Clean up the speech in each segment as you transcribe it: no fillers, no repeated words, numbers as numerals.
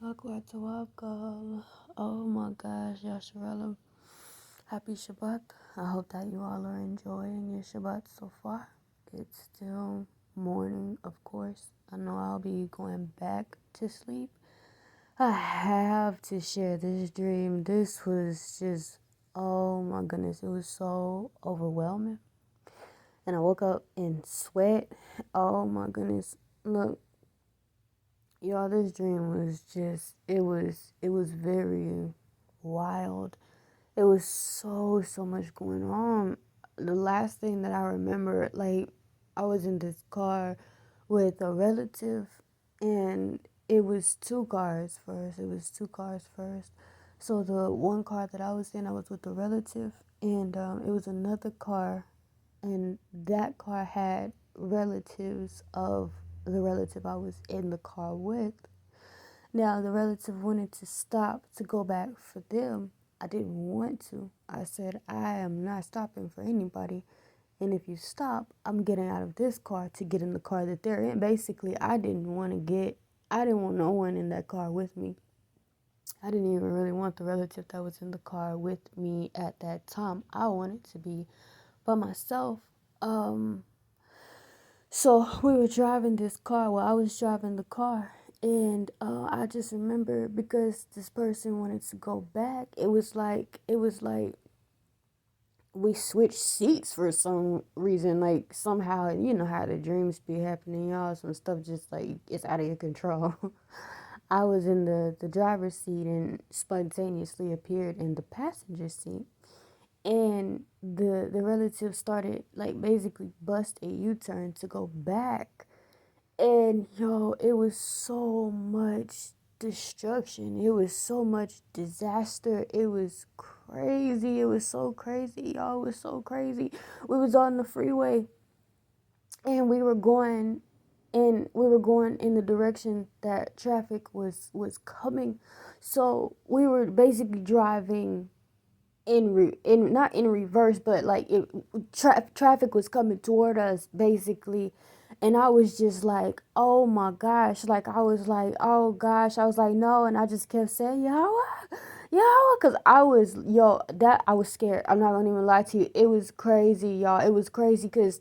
waachwathya. Oh my gosh, Yasharahlah. Happy Shabbath. I hope that you all are enjoying your Shabbath so far. It's still morning, of course. I know I'll be going back to sleep. I have to share this dream. This was just, oh my goodness, it was so overwhelming. And I woke up in sweat. Oh my goodness. Look, y'all, this dream was just, it was very wild. It was so much going on. The last thing that I remember, like, I was in this car with a relative, and it was two cars first. It was two cars first. So the one car that I was in, I was with a relative, and it was another car, and that car had relatives of the relative I was in the car with. Now, the relative wanted to stop to go back for them. I didn't want to. I said, I am not stopping for anybody. And if you stop, I'm getting out of this car to get in the car that they're in. Basically, I didn't want no one in that car with me. I didn't even really want the relative that was in the car with me at that time. I wanted to be by myself. Um, So we were driving this car. Well, I was driving the car, and I just remember because this person wanted to go back. It was like we switched seats for some reason. Like somehow, you know how the dreams be happening, y'all. Some stuff just like it's out of your control. I was in the driver's seat and spontaneously appeared in the passenger seat, and the relative started like basically bust a U-turn to go back. And yo, it was so much destruction. It was so much disaster. It was crazy. It was so crazy, y'all. It was so crazy. We was on the freeway, and we were going in the direction that traffic was coming. So we were basically driving in not in reverse, but like traffic was coming toward us basically. And I was just like, oh my gosh, like I was like, oh gosh, I was like, no. And I just kept saying, Yahweh, because I was scared. I'm not gonna even lie to you, it was crazy, y'all. It was crazy because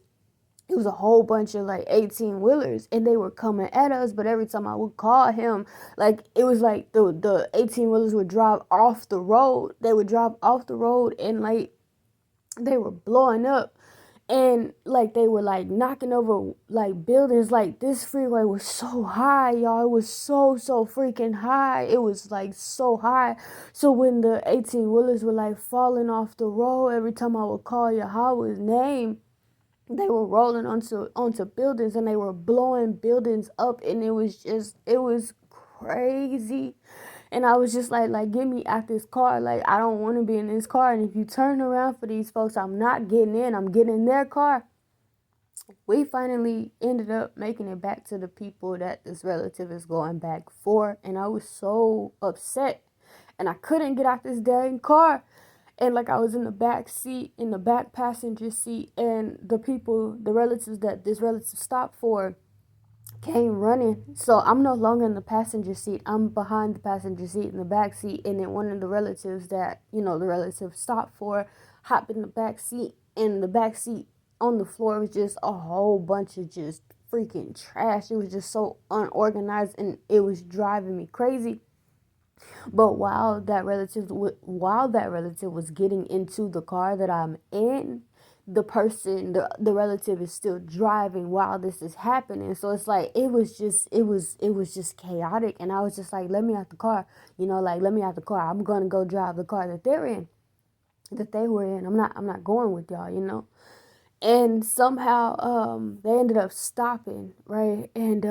it was a whole bunch of like 18 wheelers, and they were coming at us. But every time I would call him, like it was like the 18 wheelers would drive off the road. They would drive off the road, and like they were blowing up, and like they were like knocking over like buildings. Like this freeway was so high, y'all. It was so freaking high. It was like so high. So when the 18 wheelers were like falling off the road, every time I would call Yahweh's name, they were rolling onto buildings, and they were blowing buildings up, and it was crazy. And I was just like get me out this car. Like I don't want to be in this car. And if you turn around for these folks, I'm not getting in. I'm getting in their car. We finally ended up making it back to the people that this relative is going back for, and I was so upset, and I couldn't get out this dang car. And like I was in the back seat, in the back passenger seat, and the relatives that this relative stopped for came running. So I'm no longer in the passenger seat. I'm behind the passenger seat in the back seat. And then one of the relatives that, the relative stopped for hopped in the back seat. And the back seat on the floor was just a whole bunch of just freaking trash. It was just so unorganized, and it was driving me crazy. But while that relative was getting into the car that I'm in, the relative is still driving while this is happening. So it's like it was just chaotic, and I was just like, let me out the car, like let me out the car. I'm gonna go drive the car that they were in. I'm not going with y'all. And somehow they ended up stopping, right? And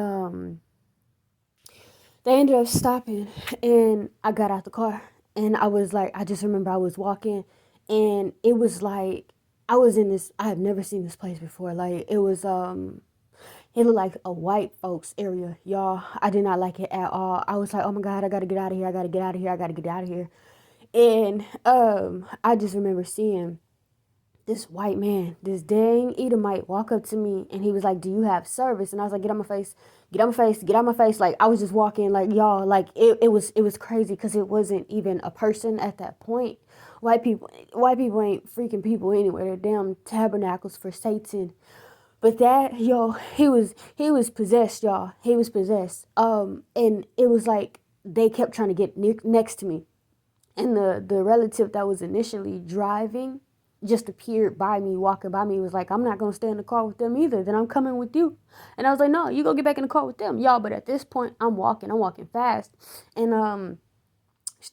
they ended up stopping, and I got out the car, and I was like, I just remember I was walking, and it was like I was in this. I have never seen this place before. Like it looked like a white folks area, y'all. I did not like it at all. I was like, oh my God, I gotta get out of here. I gotta get out of here. I gotta get out of here. And I just remember seeing this white man, this dang Edomite, walk up to me, and he was like, do you have service? And I was like, get on my face. get out my face, get out my face. Like, I was just walking, like, y'all, like, it was crazy because it wasn't even a person at that point. White people ain't freaking people anyway. They're damn tabernacles for Satan. But that, yo, he was possessed, y'all. He was possessed. And it was like they kept trying to get next to me. And the relative that was initially driving just appeared by me, walking by me, was like, I'm not going to stay in the car with them either. Then I'm coming with you. And I was like, no, you go get back in the car with them. Y'all, but at this point, I'm walking fast. And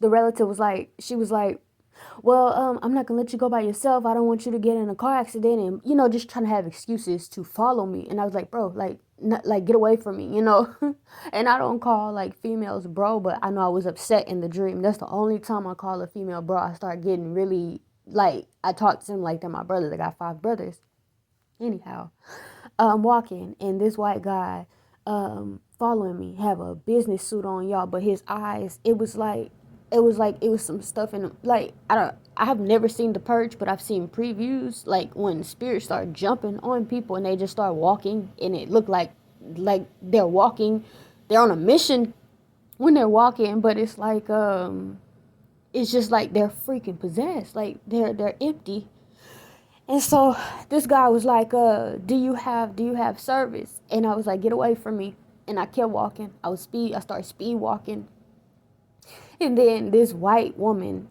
the relative was like, she was like, well, I'm not going to let you go by yourself. I don't want you to get in a car accident. And, just trying to have excuses to follow me. And I was like, bro, like get away from me, And I don't call, like, females bro, but I know I was upset in the dream. That's the only time I call a female bro. I start getting really, like, I talk to them like they're my brothers. I got 5 brothers. Anyhow, I'm walking, and this white guy following me have a business suit on, y'all, but his eyes, it was some stuff in them. Like, I have never seen The Purge, but I've seen previews, like when spirits start jumping on people and they just start walking, and it looked like they're walking, they're on a mission when they're walking, but it's like it's just like they're freaking possessed, like they're empty. And so this guy was like, do you have service? And I was like, get away from me. And I kept walking. I started speed walking. And then this white woman,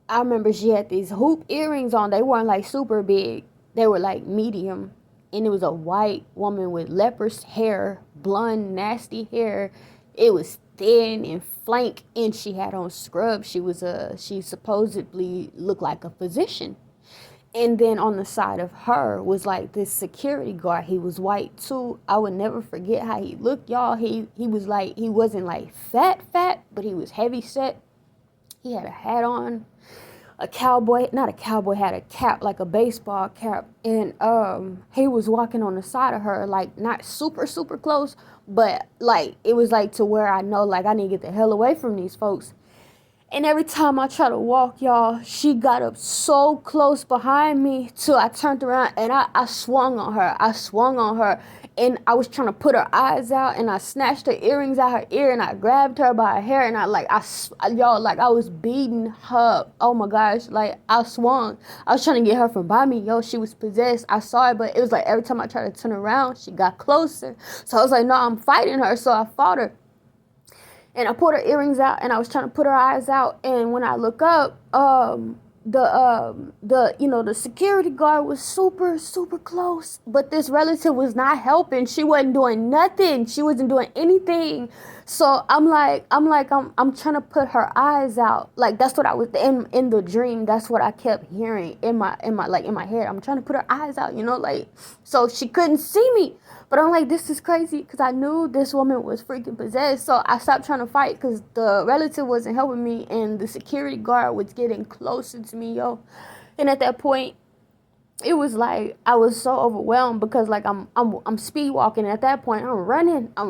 I remember she had these hoop earrings on. They weren't like super big. They were like medium. And it was a white woman with leprous hair, blonde, nasty hair. It was thin and flank, and she had on scrubs. She supposedly looked like a physician. And then on the side of her was like this security guard. He was white too. I would never forget how he looked, y'all. He was like, he wasn't like fat, but he was heavy set. He had a hat on, not a cowboy hat, a cap, like a baseball cap. And he was walking on the side of her, like not super, super close, but like it was like to where I know, like, I need to get the hell away from these folks. And every time I try to walk, y'all, she got up so close behind me till I turned around and I swung on her. And I was trying to put her eyes out, and I snatched her earrings out her ear, and I grabbed her by her hair, and I was beating her. Oh my gosh, like I swung. I was trying to get her from by me. Yo, she was possessed. I saw it, but it was like every time I tried to turn around, she got closer. So I was like, no, I'm fighting her. So I fought her. And I pulled her earrings out, and I was trying to put her eyes out. And when I look up, the security guard was super, super close. But this relative was not helping. She wasn't doing nothing. She wasn't doing anything. So I'm trying to put her eyes out. Like, that's what I was in the dream. That's what I kept hearing in my head. I'm trying to put her eyes out, like, so she couldn't see me. But I'm like, this is crazy, because I knew this woman was freaking possessed. So I stopped trying to fight because the relative wasn't helping me, and the security guard was getting closer to me, yo. And at that point, it was like I was so overwhelmed because like I'm speed walking. At that point, I'm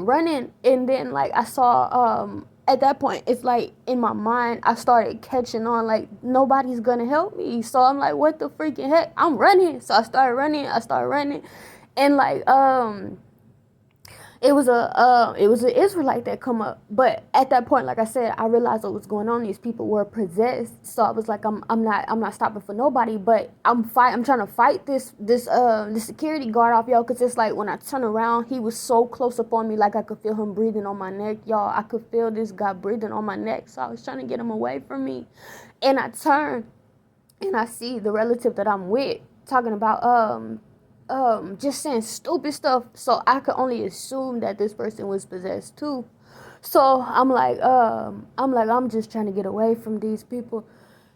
running, and then like I saw at that point, it's like in my mind I started catching on, like nobody's gonna help me. So I'm like, what the freaking heck? I'm running. So I started running, and like it was an Israelite that come up. But at that point, like I said, I realized what was going on. These people were possessed. So I was like, I'm not stopping for nobody. But I'm trying to fight this security guard off, y'all. Cause it's like when I turn around, he was so close up on me, like I could feel him breathing on my neck, y'all. I could feel this guy breathing on my neck. So I was trying to get him away from me, and I turn, and I see the relative that I'm with talking about just saying stupid stuff. So I could only assume that this person was possessed too. So I'm just trying to get away from these people.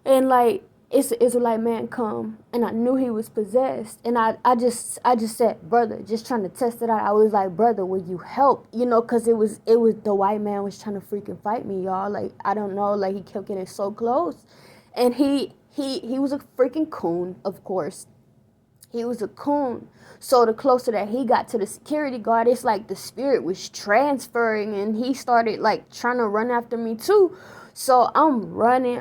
And like, it's an Israelite man come, and I knew he was possessed. And I just said, brother, just trying to test it out. I was like, brother, will you help? Cause it was the white man was trying to freaking fight me, y'all. Like, I don't know, like he kept getting so close. And he was a freaking coon, of course. He was a coon. So the closer that he got to the security guard, it's like the spirit was transferring, and he started like trying to run after me too. So I'm running,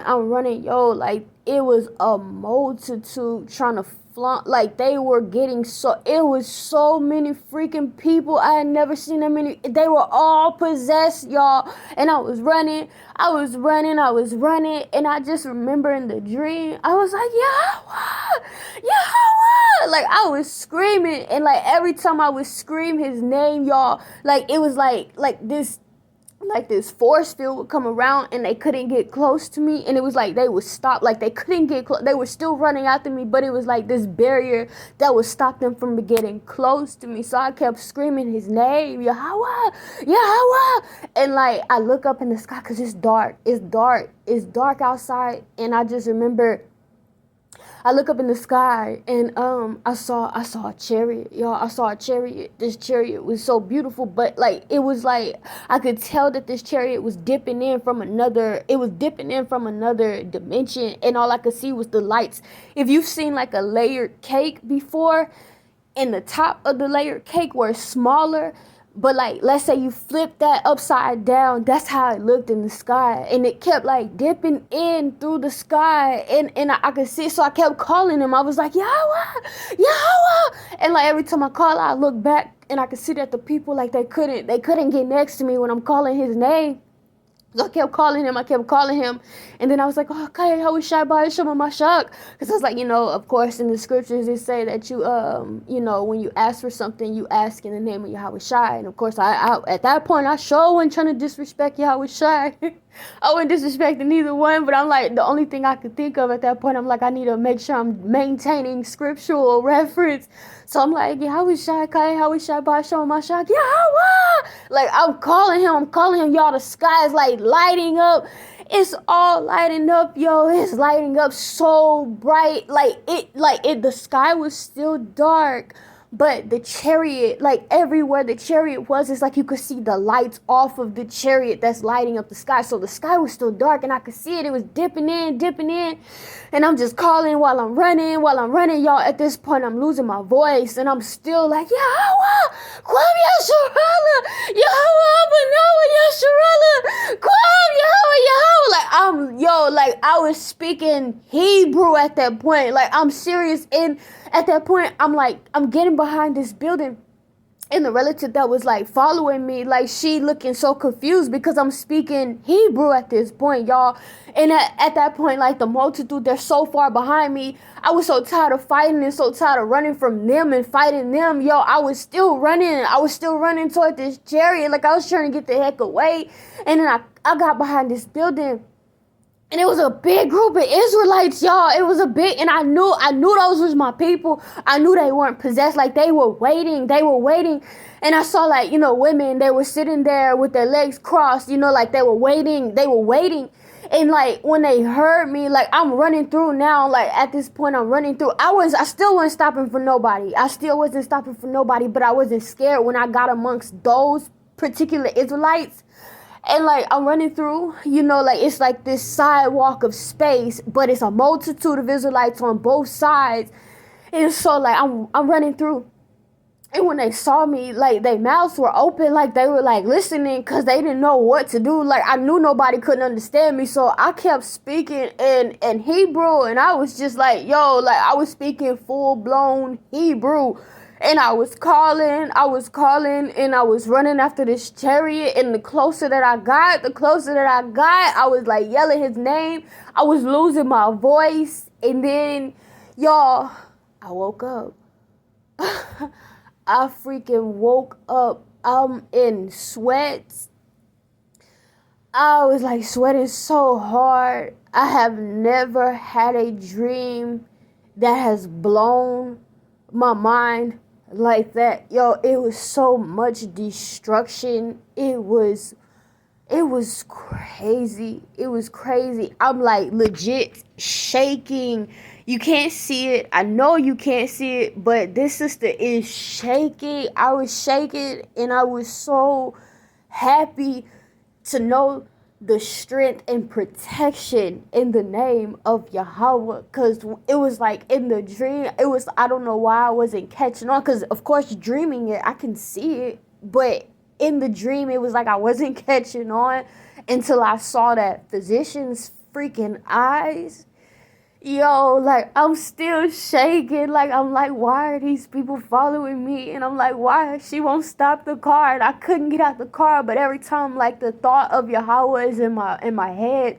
yo, like it was a multitude trying to like they were getting it was so many freaking people. I had never seen that many. They were all possessed, y'all. And I was running, and I just remember in the dream, I was like, Yahweh, Yahweh. Like I was screaming, and like every time I would scream his name, y'all, like it was like this force field would come around and they couldn't get close to me, and it was like they would stop, like they couldn't get close. They were still running after me, but it was like this barrier that would stop them from getting close to me. So I kept screaming his name, Yahweh, Yahweh. And like I look up in the sky because it's dark outside, and I just remember I look up in the sky, and I saw a chariot, y'all. I saw a chariot. This chariot was so beautiful, but like it was like I could tell that this chariot was dipping in from another. It was dipping in from another dimension, and all I could see was the lights. If you've seen like a layered cake before, and the top of the layered cake were smaller, but like let's say you flip that upside down, that's how it looked in the sky, and it kept like dipping in through the sky, and I could see it. So I kept calling him. I was like, Yahweh, Yahweh. And like every time I call, I look back and I could see that the people, like they couldn't get next to me when I'm calling his name. So I kept calling him, and then I was like, oh, kayaYasharaal, because I was like, of course, in the scriptures, it say that you, when you ask for something, you ask in the name of Yahweh Shai, and of course, I at that point, I sure wasn't trying to disrespect Yahweh Shai. I wasn't disrespecting neither one, but I'm like, the only thing I could think of at that point, I'm like, I need to make sure I'm maintaining scriptural reference. So I'm like, Yahweh Shai, kayaYasharaal, balashamar, Yahweh. Like I'm calling him, y'all. The sky is like lighting up. It's all lighting up, yo. It's lighting up so bright. The sky was still dark, but the chariot, like everywhere the chariot was, it's like you could see the lights off of the chariot that's lighting up the sky. So the sky was still dark, and I could see it. It was dipping in. And I'm just calling while I'm running, y'all. At this point, I'm losing my voice, and I'm still like, Yahweh, Kwam Yasharahlah, Yahweh, Yasharahlah, Kwam Yahweh. Like I was speaking Hebrew at that point. Like I'm serious. And at that point, I'm getting behind this building, and the relative that was like following me, like she looking so confused because I'm speaking Hebrew at this point, y'all. And at that point, like the multitude, they're so far behind me. I was so tired of fighting and so tired of running from them and fighting them, yo. I was still running toward this chariot, like I was trying to get the heck away. And then I got behind this building, and it was a big group of Israelites, y'all. It was a big, and I knew those was my people. I knew they weren't possessed. Like they were waiting. And I saw like, women, they were sitting there with their legs crossed, like they were waiting. And like when they heard me, like I'm running through now, like at this point I'm running through. I still wasn't stopping for nobody. But I wasn't scared when I got amongst those particular Israelites. And like I'm running through, like it's like this sidewalk of space, but it's a multitude of Israelites on both sides. And so like I'm running through. And when they saw me, like their mouths were open, like they were like listening, because they didn't know what to do. Like I knew nobody couldn't understand me. So I kept speaking in Hebrew, and I was just like, I was speaking full blown Hebrew. And I was calling, and I was running after this chariot. And the closer that I got, I was like yelling his name. I was losing my voice. And then, y'all, I woke up. I freaking woke up. I'm in sweats. I was like sweating so hard. I have never had a dream that has blown my mind like that. Yo, it was so much destruction. It was crazy. I'm like legit shaking. You can't see it. I know you can't see it, but this sister is shaking. I was shaking, and I was so happy to know the strength and protection in the name of Yahweh, because it was like in the dream, I don't know why I wasn't catching on, because of course dreaming it, I can see it, but in the dream, it was like I wasn't catching on until I saw that physician's freaking eyes. Yo, like, I'm still shaking. Like, I'm like, why are these people following me? And I'm like, why? She won't stop the car. And I couldn't get out the car. But every time, like, the thought of Yahweh is in my head,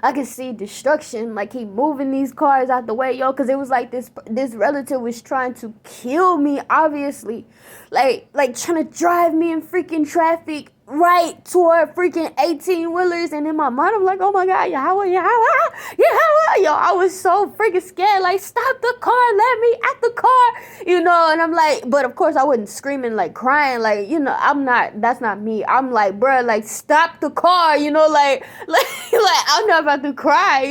I could see destruction, like he moving these cars out the way, yo, because it was like this relative was trying to kill me, obviously, like trying to drive me in freaking traffic right toward freaking 18-wheelers, and in my mind I'm like, oh my God, Yahweh, Yahweh, Yahweh, yo, I was so freaking scared, like, stop the car, let me at the car, and I'm like, but of course I wasn't screaming, like crying, like, that's not me. I'm like, bruh, like, stop the car, like I'm not about to cry,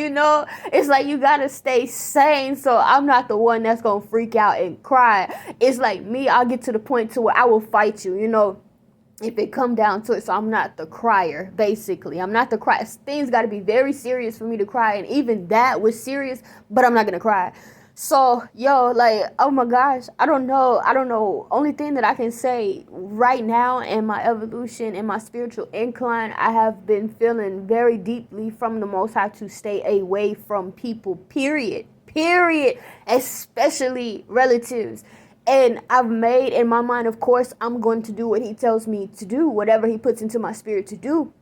it's like you gotta stay sane, so I'm not the one that's gonna freak out and cry. It's like me, I'll get to the point to where I will fight you, if it come down to it. So I'm not the crier, basically. I'm not the crier. Things got to be very serious for me to cry, and even that was serious, but I'm not gonna cry. So, yo, like, oh my gosh, I don't know. Only thing that I can say right now in my evolution, in my spiritual incline, I have been feeling very deeply from the Most High to stay away from people, period, especially relatives. And I've made in my mind, of course, I'm going to do what he tells me to do, whatever he puts into my spirit to do.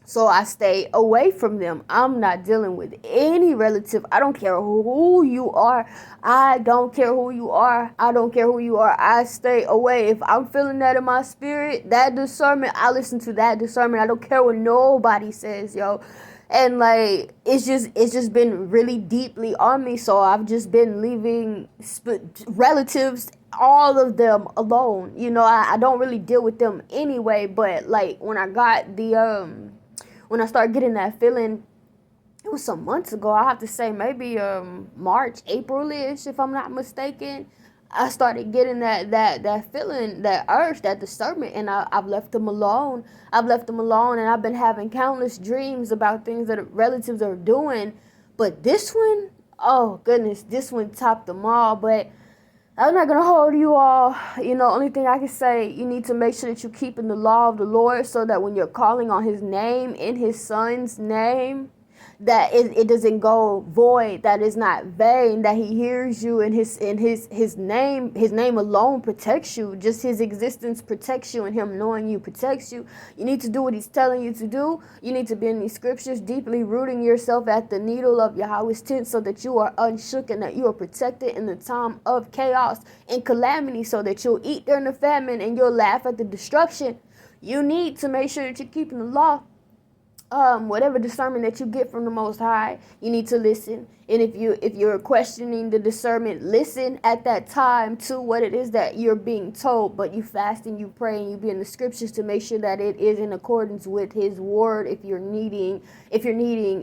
So I stay away from them. I'm not dealing with any relative. I don't care who you are. I don't care who you are. I stay away. If I'm feeling that in my spirit, that discernment, I listen to that discernment. I don't care what nobody says, yo. And like, it's just been really deeply on me. So I've just been leaving relatives, all of them alone. I don't really deal with them anyway. But like, when I started getting that feeling, it was some months ago. I have to say maybe March, April-ish, if I'm not mistaken. I started getting that feeling, that urge, that discernment, and I've left them alone. And I've been having countless dreams about things that relatives are doing. But this one, oh goodness, this one topped them all. But I'm not going to hold you all. Only thing I can say, you need to make sure that you keep in the law of the Lord, so that when you're calling on his name, in his son's name, that it doesn't go void, that is not vain, that he hears you, and his name alone protects you. Just his existence protects you, and him knowing you protects you. You need to do what he's telling you to do. You need to be in these scriptures, deeply rooting yourself at the needle of Yahweh's tent, so that you are unshook and that you are protected in the time of chaos and calamity, so that you'll eat during the famine and you'll laugh at the destruction. You need to make sure that you're keeping the law. Whatever discernment that you get from the Most High, you need to listen. And if you're questioning the discernment, listen at that time to what it is that you're being told. But you fast and you pray and you be in the scriptures to make sure that it is in accordance with his word. If you're needing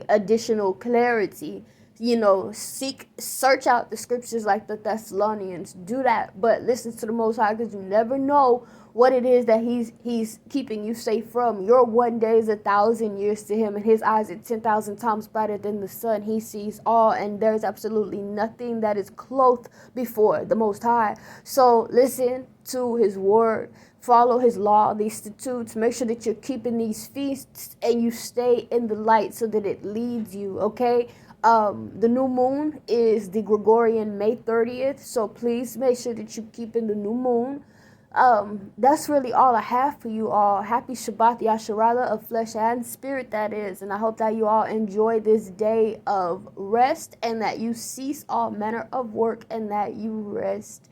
additional clarity, search out the scriptures like the Thessalonians. Do that, but listen to the Most High, because you never know what it is that he's keeping you safe from. Your one day is 1,000 years to him, and his eyes are 10,000 times brighter than the sun. He sees all, and there's absolutely nothing that is clothed before the Most High. So listen to his word, follow his law, these statutes, make sure that you're keeping these feasts, and you stay in the light so that it leads you, okay? The new moon is the Gregorian May 30th, so please make sure that you keep in the new moon. That's really all I have for you all. Happy Shabbath, Yasharahlah, of flesh and spirit, that is. And I hope that you all enjoy this day of rest, and that you cease all manner of work, and that you rest.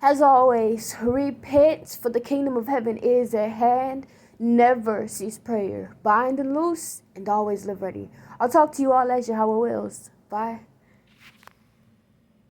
As always, repent, for the kingdom of heaven is at hand. Never cease prayer. Bind and loose, and always live ready. I'll talk to you all as Yahweh wills. Bye.